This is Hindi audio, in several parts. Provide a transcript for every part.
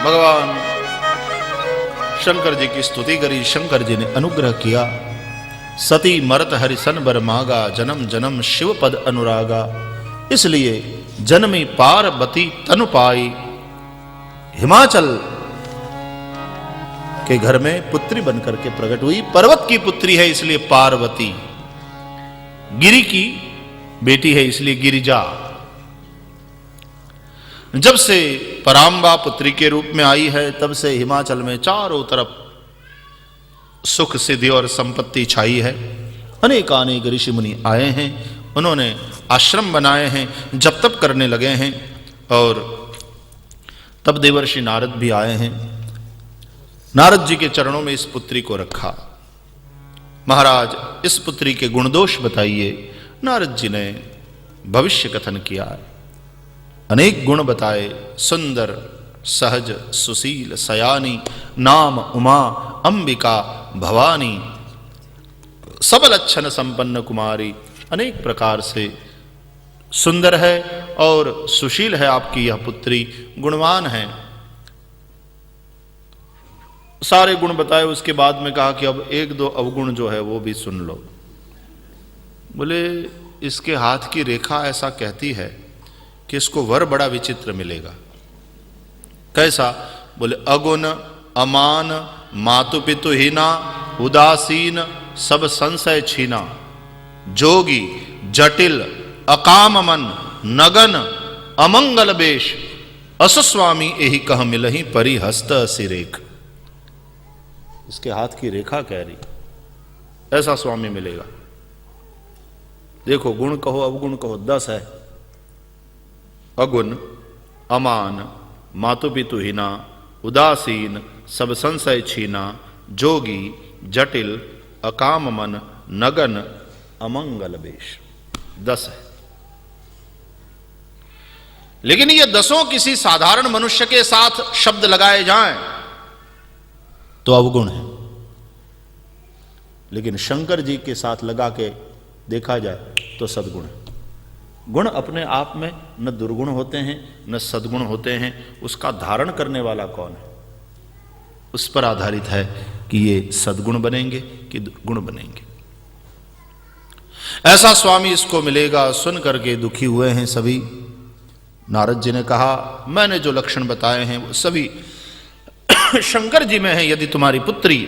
भगवान शंकर जी की स्तुति करी। शंकर जी ने अनुग्रह किया। सती मरत हरि सन बर मागा, जन्म जन्म शिव पद अनुरागा। इसलिए जन्मी पार्वती तनु पाई। हिमाचल के घर में पुत्री बनकर के प्रकट हुई। पर्वत की पुत्री है इसलिए पार्वती, गिरि की बेटी है इसलिए गिरिजा। जब से परांबा पुत्री के रूप में आई है तब से हिमाचल में चारों तरफ सुख सिद्धि और संपत्ति छाई है। अनेकानेक ऋषि मुनि आए हैं, उन्होंने आश्रम बनाए हैं, जप तप करने लगे हैं। और तब देवर्षि नारद भी आए हैं। नारद जी के चरणों में इस पुत्री को रखा। महाराज इस पुत्री के गुण दोष बताइए। नारद जी ने भविष्य कथन किया, अनेक गुण बताए। सुंदर, सहज, सुशील, सयानी, नाम उमा, अंबिका, भवानी, सबल अच्छन संपन्न कुमारी। अनेक प्रकार से सुंदर है और सुशील है आपकी यह पुत्री, गुणवान है। सारे गुण बताए। उसके बाद में कहा कि अब एक दो अवगुण जो है वो भी सुन लो। बोले इसके हाथ की रेखा ऐसा कहती है कि इसको वर बड़ा विचित्र मिलेगा। कैसा? बोले अगुण, अमान, मातु पितु हीना, उदासीन, सब संशय छीना, जोगी, जटिल, अकाम मन, नगन, अमंगल बेश, असस्वामी यही कह मिलही परिहस्त सिरेख। इसके हाथ की रेखा कह रही ऐसा स्वामी मिलेगा। देखो गुण कहो अवगुण कहो 10 है। अगुण, अमान, मातु पितु हीना, उदासीन, सब संशय छीना, जोगी, जटिल, अकाम मन, नगन, अमंगल बेश। 10 है। लेकिन ये 10 किसी साधारण मनुष्य के साथ शब्द लगाए जाएं तो अवगुण है, लेकिन शंकर जी के साथ लगा के देखा जाए तो सद्गुण है। गुण अपने आप में न दुर्गुण होते हैं न सद्गुण होते हैं, उसका धारण करने वाला कौन है उस पर आधारित है कि ये सद्गुण बनेंगे कि गुण बनेंगे। ऐसा स्वामी इसको मिलेगा। सुन करके दुखी हुए हैं सभी। नारद जी ने कहा मैंने जो लक्षण बताए हैं वो सभी शंकर जी में है। यदि तुम्हारी पुत्री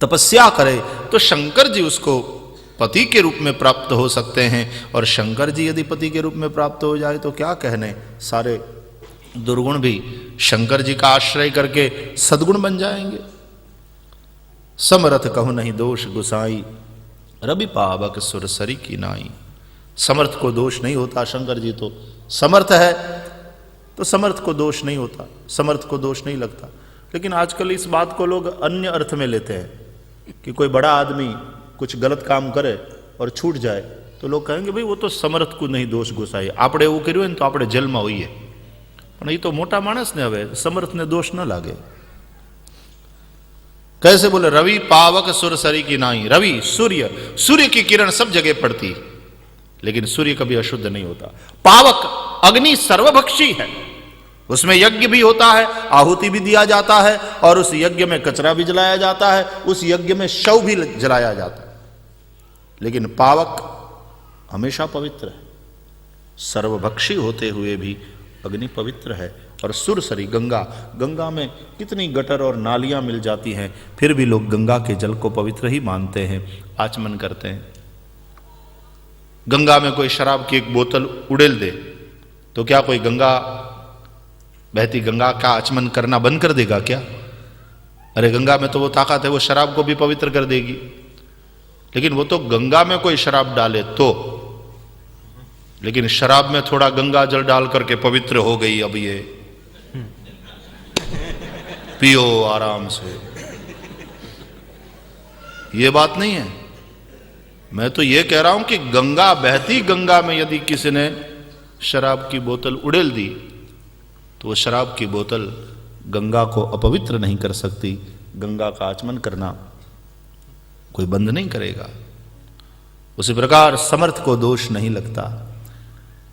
तपस्या करे तो शंकर जी उसको पति के रूप में प्राप्त हो सकते हैं, और शंकर जी यदि पति के रूप में प्राप्त हो जाए तो क्या कहने, सारे दुर्गुण भी शंकर जी का आश्रय करके सद्गुण बन जाएंगे। समर्थ कहूं नहीं दोष गुसाई, रवि पावक सुरसरी की नाई। समर्थ को दोष नहीं होता। शंकर जी तो समर्थ है तो समर्थ को दोष नहीं होता, समर्थ को दोष नहीं लगता। लेकिन आजकल इस बात को लोग अन्य अर्थ में लेते हैं कि कोई बड़ा आदमी कुछ गलत काम करे और छूट जाए तो लोग कहेंगे भाई वो तो समर्थ को नहीं दोष घुसाए, आपणे એવું કર્યું ને તો આપણે જેલમાં હોઈએ, પણ એ तो मोटा मानस ने હવે समर्थ ने दोष न लागे। कैसे? बोले रवि पावक सुरसरी की नाई। रवि सूर्य, सूर्य की किरण सब जगह पड़ती, लेकिन सूर्य कभी अशुद्ध नहीं होता। पावक अग्नि सर्वभक्षी है, उसमें यज्ञ भी होता है, आहुति भी दिया जाता है, और उस यज्ञ में कचरा भी जलाया जाता है, उस यज्ञ में शव भी जलाया जाता है। लेकिन पावक हमेशा पवित्र है, सर्वभक्षी होते हुए भी अग्नि पवित्र है। और सुरसरी गंगा, गंगा में कितनी गटर और नालियां मिल जाती हैं, फिर भी लोग गंगा के जल को पवित्र ही मानते हैं, आचमन करते हैं। गंगा में कोई शराब की एक बोतल उड़ेल दे तो क्या कोई गंगा बहती गंगा का आचमन करना बंद कर देगा क्या? अरे गंगा में तो वो ताकत है, वो शराब को भी पवित्र कर देगी। लेकिन वो तो गंगा में कोई शराब डाले तो, लेकिन शराब में थोड़ा गंगा जल डाल करके पवित्र हो गई, अब ये पियो आराम से, ये बात नहीं है। मैं तो ये कह रहा हूं कि गंगा, बहती गंगा में यदि किसी ने शराब की बोतल उड़ेल दी तो वो शराब की बोतल गंगा को अपवित्र नहीं कर सकती। गंगा का आचमन करना कोई बंद नहीं करेगा। उसी प्रकार समर्थ को दोष नहीं लगता।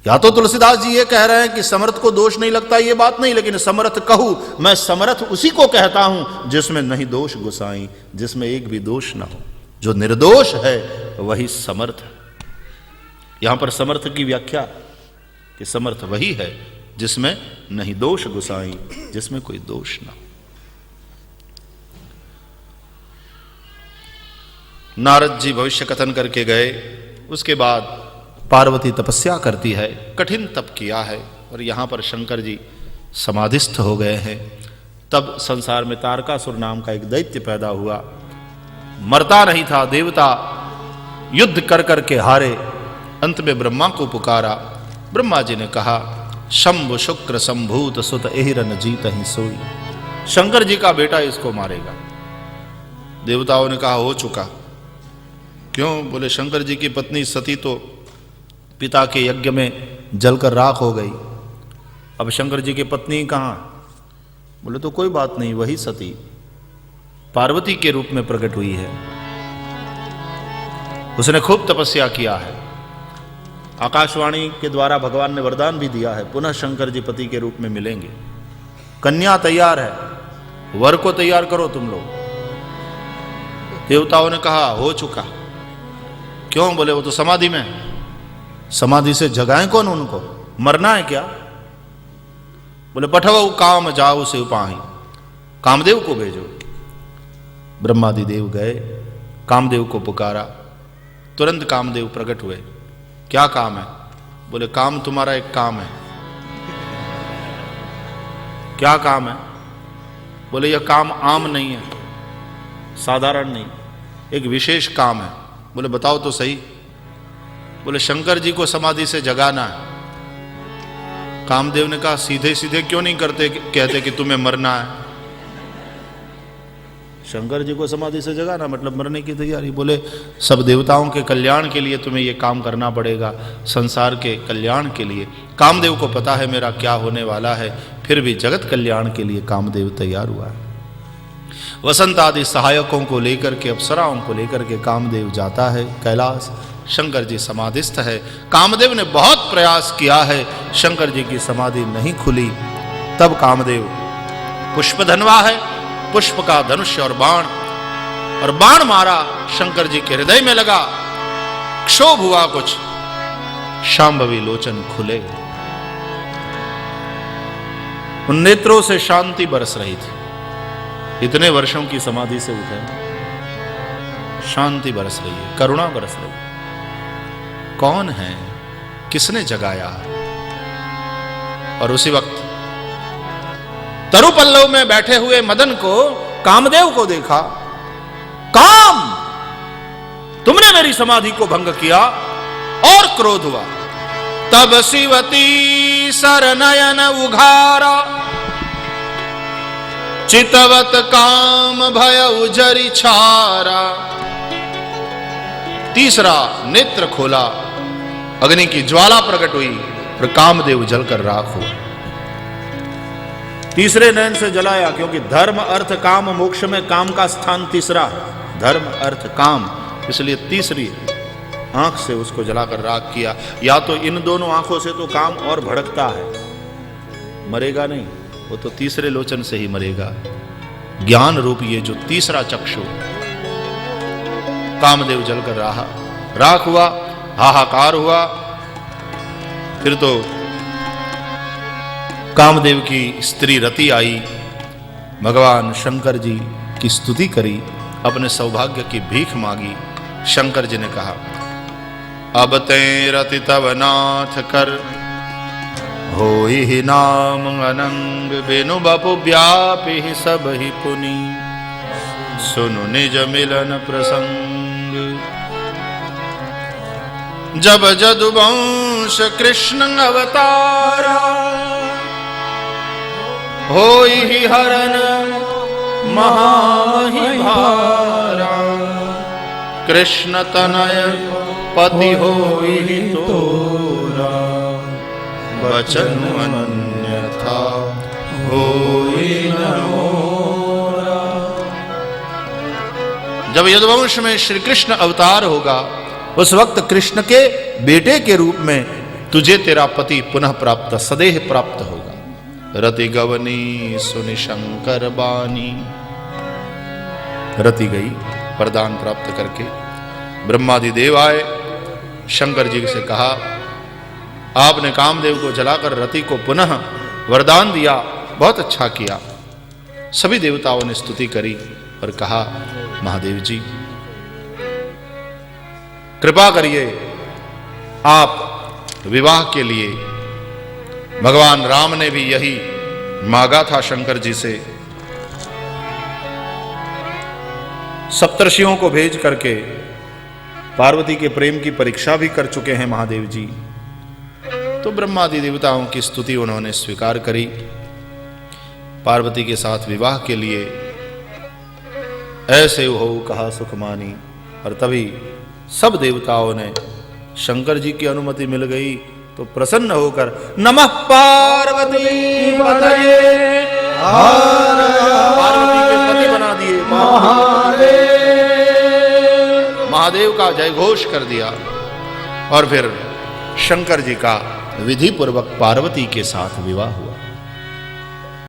या तो तुलसीदास जी ये कह रहे हैं कि समर्थ को दोष नहीं लगता, ये बात नहीं, लेकिन समर्थ कहूं मैं, समर्थ उसी को कहता हूं जिसमें नहीं दोष गोसाई, जिसमें एक भी दोष ना हो। जो निर्दोष है वही समर्थ है। यहां पर समर्थ की व्याख्या कि समर्थ वही है जिसमें नहीं दोष गोसाई, जिसमें कोई दोष ना हो। नारद जी भविष्य कथन करके गए। उसके बाद पार्वती तपस्या करती है, कठिन तप किया है, और यहां पर शंकर जी समाधिस्थ हो गए हैं। तब संसार में तारकासुर नाम का एक दैत्य पैदा हुआ, मरता नहीं था, देवता युद्ध कर करके हारे। अंत में ब्रह्मा को पुकारा। ब्रह्मा जी ने कहा, शंभु शुक्र संभूत सुत एहिरन जीत ही सोई, शंकर जी का बेटा इसको मारेगा। देवताओं ने कहा हो चुका। क्यों? बोले शंकर जी की पत्नी सती तो पिता के यज्ञ में जलकर राख हो गई, अब शंकर जी की पत्नी कहां? बोले तो कोई बात नहीं, वही सती पार्वती के रूप में प्रकट हुई है, उसने खूब तपस्या किया है। आकाशवाणी के द्वारा भगवान ने वरदान भी दिया है, पुनः शंकर जी पति के रूप में मिलेंगे। कन्या तैयार है, वर को तैयार करो तुम लोग। देवताओं ने कहा हो चुका। क्यों? बोले वो तो समाधि में है। समाधि से जगाएं कौन उनको? मरना है क्या? बोले पठवऊ काम जाओ से उपाही, कामदेव को भेजो। ब्रह्मादि देव गए, कामदेव को पुकारा, तुरंत कामदेव प्रकट हुए। क्या काम है? बोले काम तुम्हारा एक काम है। क्या काम है? बोले यह काम आम नहीं है, साधारण नहीं, एक विशेष काम है। बोले बताओ तो सही। बोले शंकर जी को समाधि से जगाना है। कामदेव ने कहा सीधे सीधे क्यों नहीं करते, कहते कि तुम्हें मरना है। शंकर जी को समाधि से जगाना मतलब मरने की तैयारी। बोले सब देवताओं के कल्याण के लिए तुम्हें यह काम करना पड़ेगा, संसार के कल्याण के लिए। कामदेव को पता है मेरा क्या होने वाला है, फिर भी जगत कल्याण के लिए कामदेव तैयार हुआ है। वसंत आदि सहायकों को लेकर के, अप्सराओं को लेकर के कामदेव जाता है कैलाश। शंकर जी समाधिस्थ है। कामदेव ने बहुत प्रयास किया है, शंकर जी की समाधि नहीं खुली। तब कामदेव पुष्पधनवा है, पुष्प का धनुष और बाण मारा, शंकर जी के हृदय में लगा, क्षोभ हुआ कुछ, शांभवी लोचन खुले। उन नेत्रों से शांति बरस रही थी। इतने वर्षों की समाधि से उठे, शांति बरस रही है, करुणा बरस रही है। कौन है? किसने जगाया? और उसी वक्त तरु पल्लव में बैठे हुए मदन को, कामदेव को देखा। काम, तुमने मेरी समाधि को भंग किया, और क्रोध हुआ। तब शिवती सरनयन उघारा, चितवत काम भय उजरी छारा। तीसरा नेत्र खोला, अग्नि की ज्वाला प्रकट हुई और कामदेव जलकर राख हुआ। तीसरे नयन से जलाया, क्योंकि धर्म अर्थ काम मोक्ष में काम का स्थान तीसरा है, धर्म अर्थ काम, इसलिए तीसरी आंख से उसको जलाकर राख किया। या तो इन दोनों आंखों से तो काम और भड़कता है, मरेगा नहीं, वो तो तीसरे लोचन से ही मरेगा। ज्ञान रूप ये जो तीसरा चक्षु, कामदेव जलकर राख हुआ, हाहाकार हुआ। फिर तो कामदेव की स्त्री रति आई, भगवान शंकर जी की स्तुति करी, अपने सौभाग्य की भीख मांगी। शंकर जी ने कहा, अब ते रति तब नाथ कर, होई ही नाम अनंग, बिनु बपु व्यापी सब ही पुनि, सुनु निज मिलन प्रसंग। जब जदुवंश कृष्ण अवतारा, होई ही हरन महामहि भारा, कृष्ण तनय पति होई ही तोरा, वचन अन्यथा होई न मोरा। जब यदुवंश में श्री कृष्ण अवतार होगा, उस वक्त कृष्ण के बेटे के रूप में तुझे तेरा पति पुनः प्राप्त सदेह प्राप्त होगा। रति गवनी सुनि शंकर बानी। रति गई वरदान प्राप्त करके। ब्रह्मादि देव आए, शंकर जी से कहा आपने कामदेव को जलाकर रति को पुनः वरदान दिया, बहुत अच्छा किया। सभी देवताओं ने स्तुति करी और कहा महादेव जी कृपा करिए, आप विवाह के लिए, भगवान राम ने भी यही मांगा था शंकर जी से। सप्तर्षियों को भेज करके पार्वती के प्रेम की परीक्षा भी कर चुके हैं महादेव जी। तो ब्रह्मादि देवताओं की स्तुति उन्होंने स्वीकार करी। पार्वती के साथ विवाह के लिए ऐसे हो कहा सुख मानी। और तभी सब देवताओं ने, शंकर जी की अनुमति मिल गई तो प्रसन्न होकर नमः पार्वती पतये, पार्वती के पति बना दिए, महादेव का जय घोष कर दिया। और फिर शंकर जी का विधि पूर्वक पार्वती के साथ विवाह हुआ।